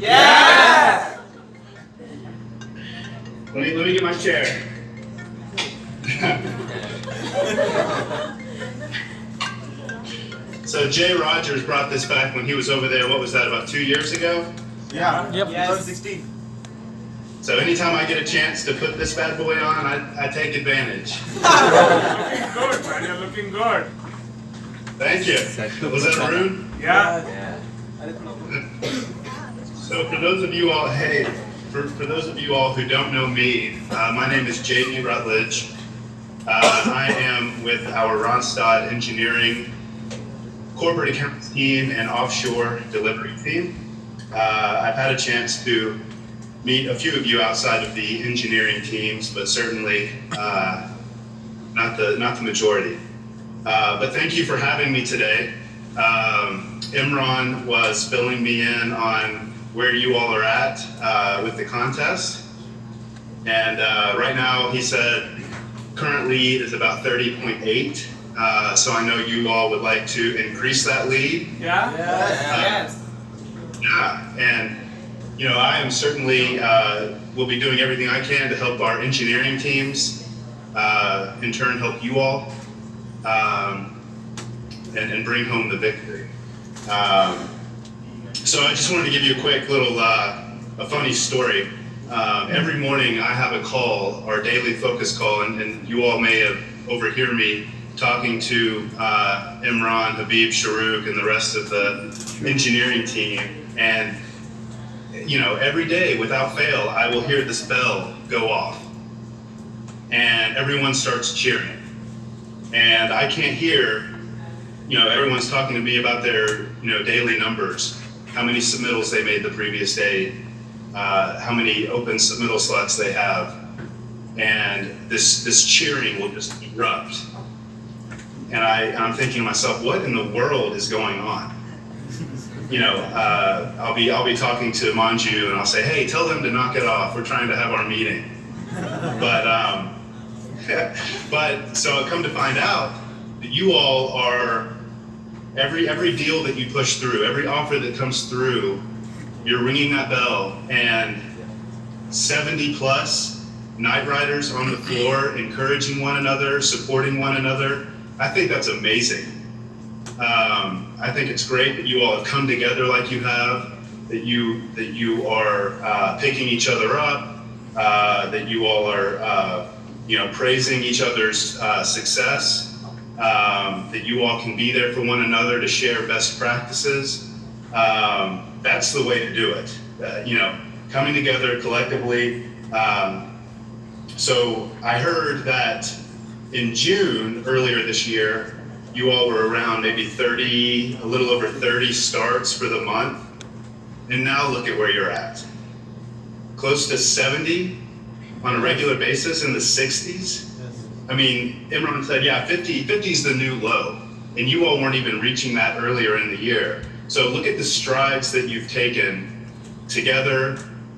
Yes! Let me get my chair. So Jay Rogers brought this back when he was over there, what was that, about 2 years ago? Yeah. Yep. Yes. 2016. So anytime I get a chance to put this bad boy on, I take advantage. Looking good, man. You're looking good. Thank you. Was that rude? Yeah. So for those of you all, for those of you all who don't know me, my name is J.D. Rutledge. I am with our Ronstadt Engineering corporate accounts team and offshore delivery team. I've had a chance to meet a few of you outside of the engineering teams, but certainly not the majority. But thank you for having me today. Imran was filling me in on where you all are at with the contest. And right now, he said, current lead is about 30.8. So I know you all would like to increase that lead. Yeah? Yes. Yeah, and you know, I am certainly will be doing everything I can to help our engineering teams, in turn help you all, and bring home the victory. So I just wanted to give you a quick little, a funny story. Every morning I have a call, our daily focus call, and you all may have overheard me talking to Imran, Habib, Sharouk, and the rest of the engineering team. And you know, every day without fail, I will hear this bell go off, and everyone starts cheering. And I can't hear, you know, everyone's talking to me about their, you know, daily numbers, how many submittals they made the previous day, how many open submittal slots they have, and this cheering will just erupt. And I'm thinking to myself, what in the world is going on? You know, I'll be talking to Manju and I'll say, hey, tell them to knock it off. We're trying to have our meeting. But so I come to find out that you all are, every deal that you push through, every offer that comes through, you're ringing that bell, and 70 plus night riders on the floor, encouraging one another, supporting one another. I think that's amazing. I think it's great that you all have come together like you have, that you are picking each other up, that you all are you know, praising each other's success, that you all can be there for one another to share best practices. That's the way to do it. You know, coming together collectively. So I heard that in June earlier this year, you all were around maybe 30, a little over 30 starts for the month. And now look at where you're at. Close to 70 on a regular basis, in the 60s. I mean, Imran said, yeah, 50 is the new low. And you all weren't even reaching that earlier in the year. So look at the strides that you've taken together,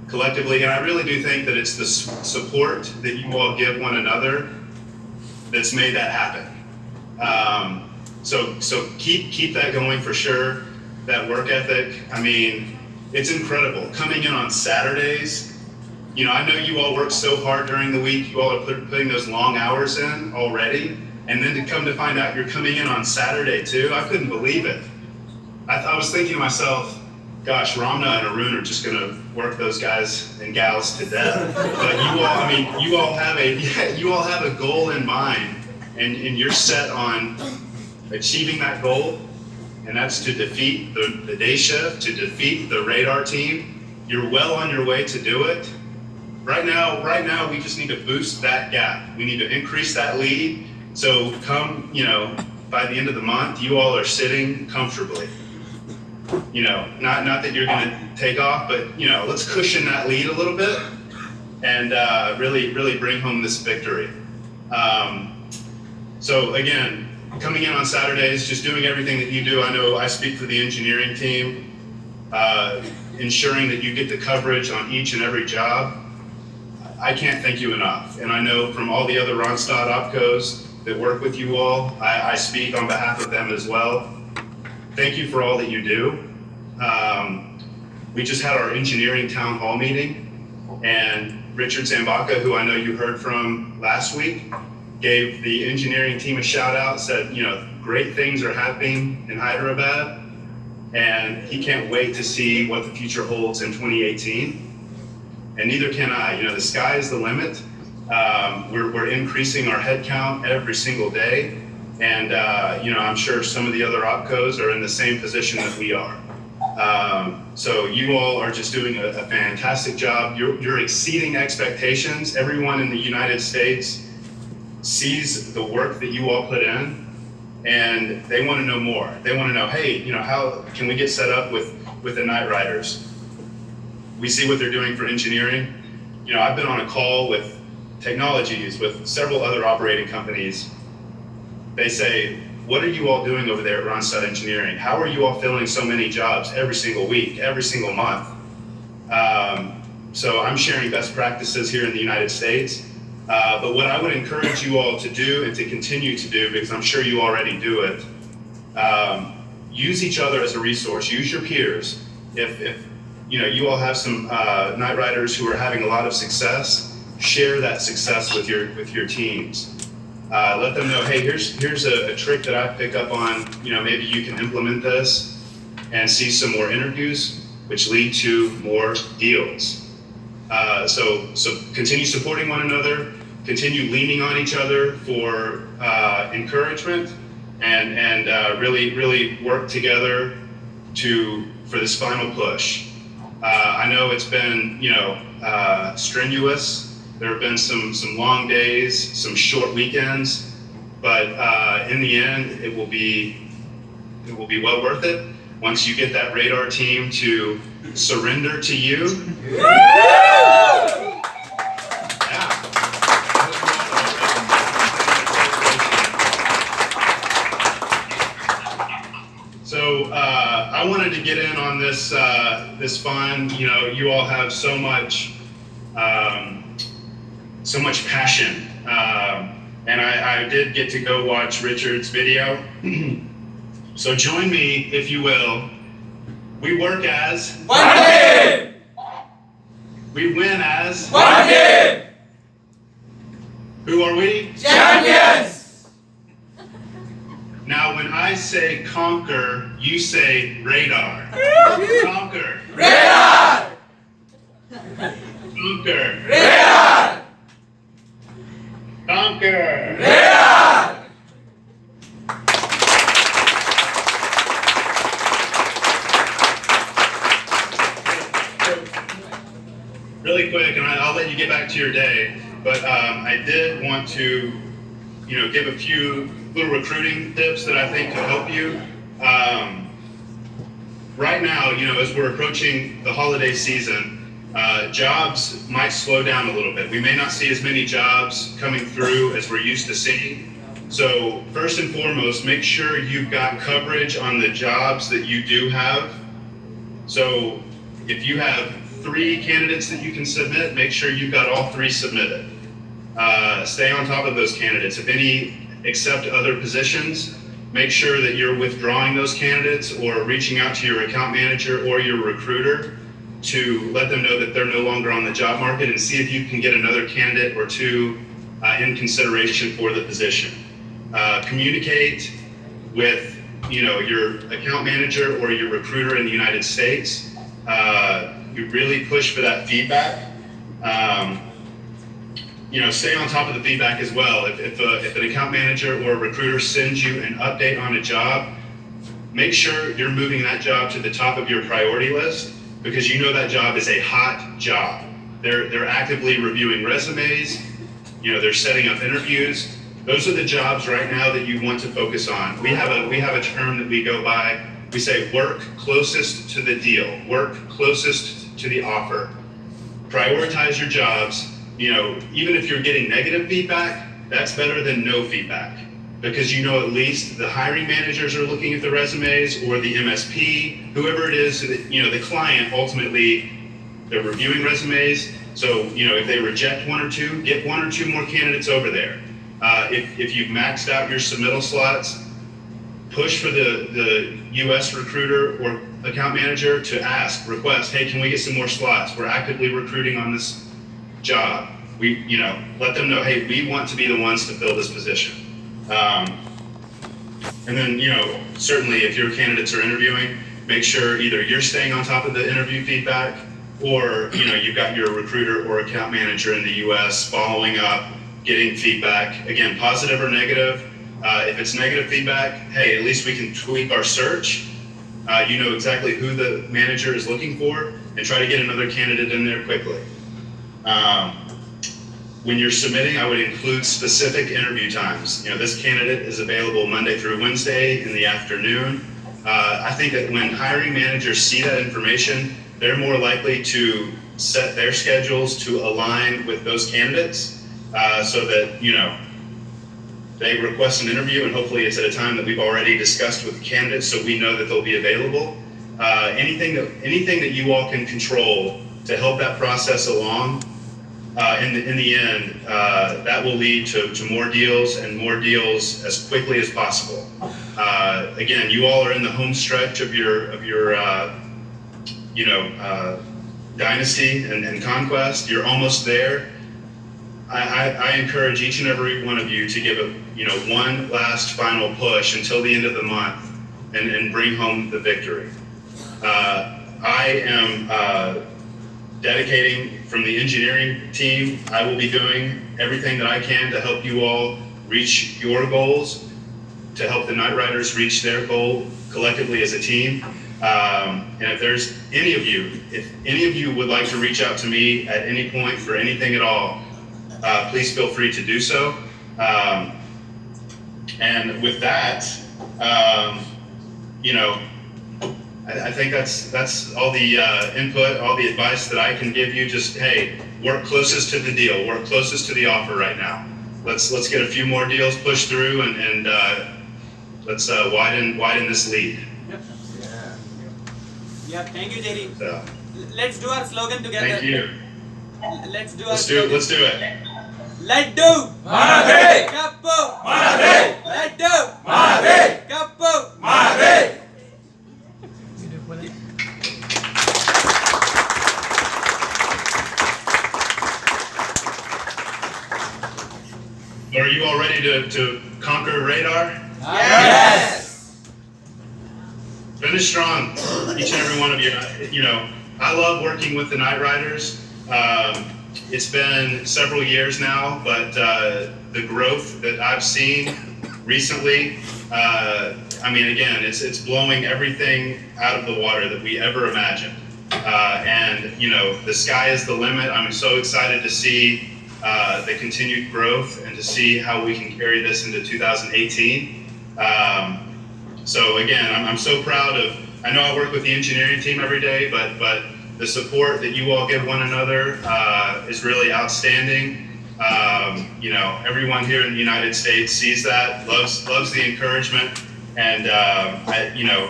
collectively. And I really do think that it's the support that you all give one another that's made that happen. So keep that going for sure. That work ethic, I mean, it's incredible. Coming in on Saturdays, you know, I know you all work so hard during the week. You all are putting those long hours in already. And then to come to find out you're coming in on Saturday too, I couldn't believe it. I was thinking to myself, gosh, Ramna and Arun are just gonna work those guys and gals to death. But you all, I mean, you all have a goal in mind, and you're set on achieving that goal, and that's to defeat the day shift, to defeat the radar team. You're well on your way to do it. Right now, we just need to boost that gap. We need to increase that lead. So come, you know, by the end of the month, you all are sitting comfortably. You know, not that you're going to take off, but, you know, let's cushion that lead a little bit and really bring home this victory. So again, coming in on Saturdays, just doing everything that you do. I know I speak for the engineering team, ensuring that you get the coverage on each and every job. I can't thank you enough. And I know from all the other Ronstadt opcos that work with you all, I speak on behalf of them as well. Thank you for all that you do. we just had our engineering town hall meeting, and Richard Zambaka, who I know you heard from last week, gave the engineering team a shout out, said, great things are happening in Hyderabad, and he can't wait to see what the future holds in 2018. And neither can I. The sky is the limit. We're increasing our headcount every single day. And, I'm sure some of the other opcos are in the same position that we are. So you all are just doing a fantastic job. You're exceeding expectations. Everyone in the United States sees the work that you all put in, and they want to know more. They want to know, hey, how can we get set up with the Night Riders? We see what they're doing for engineering. I've been on a call with Technologies, with several other operating companies. They say, what are you all doing over there at Randstad Engineering? How are you all filling so many jobs every single week, every single month? So I'm sharing best practices here in the United States. But what I would encourage you all to do and to continue to do, because I'm sure you already do it, use each other as a resource. Use your peers. If you all have some Night Riders who are having a lot of success, share that success with your teams. Let them know, hey, here's a trick that I pick up on. Maybe you can implement this and see some more interviews, which lead to more deals. So continue supporting one another, continue leaning on each other for encouragement, and really work together for this final push. I know it's been strenuous. There have been some long days, some short weekends, but in the end, it will be well worth it once you get that radar team to surrender to you. So I wanted to get in on this fun. You all have so much passion, and I did get to go watch Richard's video. So join me, if you will. We work as one team. We win as one team. Who are we? Champions. Now, when I say conquer, you say radar. Conquer. Radar. Conquer. Radar. Conquer. Radar. Really quick, and I'll let you get back to your day, but I did want to, give a few little recruiting tips that I think could help you. Right now, as we're approaching the holiday season, jobs might slow down a little bit. We may not see as many jobs coming through as we're used to seeing. So first and foremost, make sure you've got coverage on the jobs that you do have. So if you have 3 candidates that you can submit, make sure you've got all 3 submitted. Stay on top of those candidates. If any accept other positions, make sure that you're withdrawing those candidates or reaching out to your account manager or your recruiter to let them know that they're no longer on the job market, and see if you can get another candidate or 2 in consideration for the position. Communicate with your account manager or your recruiter in the United States. You really push for that feedback. Stay on top of the feedback as well. If an account manager or a recruiter sends you an update on a job, make sure you're moving that job to the top of your priority list, because that job is a hot job. They're actively reviewing resumes. They're setting up interviews. Those are the jobs right now that you want to focus on. We have a term that we go by. We say work closest to the deal, work closest to the offer. Prioritize your jobs. Even if you're getting negative feedback, that's better than no feedback, because at least the hiring managers are looking at the resumes, or the MSP, whoever it is, the client, ultimately, they're reviewing resumes. So, if they reject 1 or 2, get 1 or 2 more candidates over there. If you've maxed out your submittal slots, push for the U.S. recruiter or account manager to request, hey, can we get some more slots? We're actively recruiting on this job. We, let them know, hey, we want to be the ones to fill this position. And then, certainly if your candidates are interviewing, make sure either you're staying on top of the interview feedback or, you've got your recruiter or account manager in the U.S. following up, getting feedback, again, positive or negative. If it's negative feedback, hey, at least we can tweak our search. You know exactly who the manager is looking for and try to get another candidate in there quickly. When you're submitting, I would include specific interview times. This candidate is available Monday through Wednesday in the afternoon. I think that when hiring managers see that information, they're more likely to set their schedules to align with those candidates so that, they request an interview and hopefully it's at a time that we've already discussed with the candidates so we know that they'll be available. Anything that you all can control to help that process along, in the end, that will lead to more deals and more deals as quickly as possible. Again, you all are in the home stretch of your dynasty and conquest. You're almost there. I encourage each and every one of you to give one last final push until the end of the month and bring home the victory. I am dedicating from the engineering team. I will be doing everything that I can to help you all reach your goals, to help the Night Riders reach their goal collectively as a team. And if there's if any of you would like to reach out to me at any point for anything at all, please feel free to do so. And with that, I think that's all the input, all the advice that I can give you. Just, hey, work closest to the deal, work closest to the offer right now. Let's get a few more deals pushed through and let's widen this lead. Yep. Yeah, thank you, Jerry. So, Let's do our slogan together. thank you. Let's do Let's do it. Laddu. Manade. Kappu. Manade. Laddu. Manade. Kappu. Manade. Are you all ready to conquer radar? Yes. Finish strong, each and every one of you. I love working with the Night Riders. It's been several years now, but the growth that I've seen recently, again, it's blowing everything out of the water that we ever imagined. And the sky is the limit. I'm so excited to see the continued growth and to see how we can carry this into 2018. So again, I'm so proud of, I know I work with the engineering team every day, but the support that you all give one another is really outstanding. Everyone here in the United States sees that, loves the encouragement, and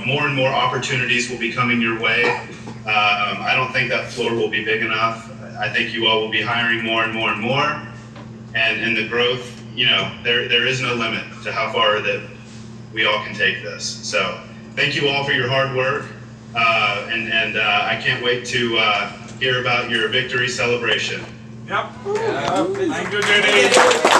more and more opportunities will be coming your way. I don't think that floor will be big enough. I think you all will be hiring more and more and more, and the growth, there is no limit to how far that we all can take this. So thank you all for your hard work, and I can't wait to hear about your victory celebration. Yep. Thank you, JD.